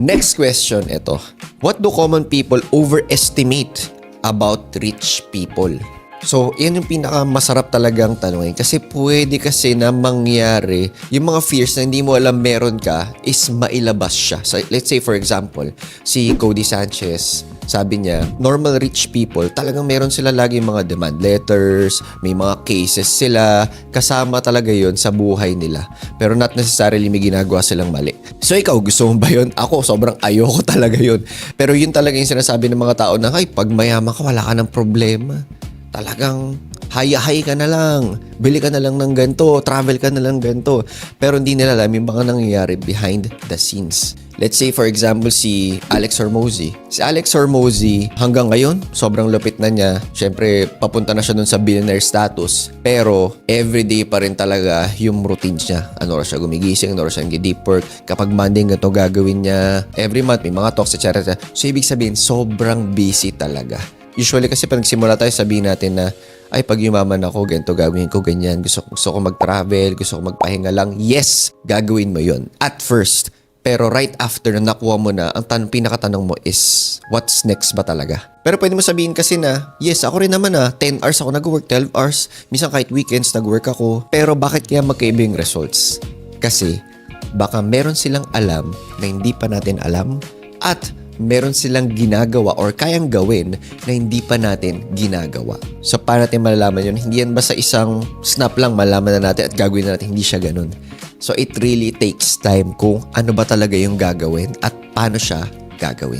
Next question, ito. What do common people overestimate about rich people? So, yan yung pinakamasarap talagang tanungin. Kasi pwede kasi na mangyari, yung mga fears na hindi mo alam meron ka is mailabas siya. So, let's say for example, si Cody Sanchez, sabi niya, normal rich people, talagang meron sila lagi mga demand letters, may mga cases sila, kasama talaga yon sa buhay nila. Pero not necessarily may ginagawa silang mali. So, ikaw, gusto mo ba yun? Ako, sobrang ayoko talaga yun. Pero yun talaga yung sinasabi ng mga tao na, ay, pag mayaman ka, wala ka ng problema. Talagang haya-hay ka na lang, bili ka na lang ng ganito, travel ka na lang ganito. Pero hindi nila alam yung mga nangyayari behind the scenes. Let's say for example si Alex Hormozy. Si Alex Hormozy hanggang ngayon, sobrang lupit na niya. Siyempre, papunta na siya dun sa billionaire status. Pero everyday pa rin talaga yung routines niya. Ano oras siya gumigising, ano oras siya nag-deep work. Kapag Monday ganito gagawin niya. Every month may mga talks, etc. So ibig sabihin, sobrang busy talaga. Usually kasi pag nagsimula tayo, sabihin natin na, ay pag yumaman ako, ganito gagawin ko, ganyan. Gusto ko mag-travel, gusto ko magpahinga lang. Yes, gagawin mo yun. At first. Pero right after na nakuha mo na, ang pinakatanong mo is, what's next ba talaga? Pero pwede mo sabihin kasi na, yes, ako rin naman 10 hours ako nag-work, 12 hours. Minsan kahit weekends nag-work ako. Pero bakit kaya magkaiba yung results? Kasi, baka meron silang alam na hindi pa natin alam at meron silang ginagawa or kayang gawin na hindi pa natin ginagawa. So, paano natin malalaman yun? Hindi yan ba sa isang snap lang malaman na natin at gagawin na natin? Hindi siya ganun. So, it really takes time kung ano ba talaga yung gagawin at paano siya gagawin.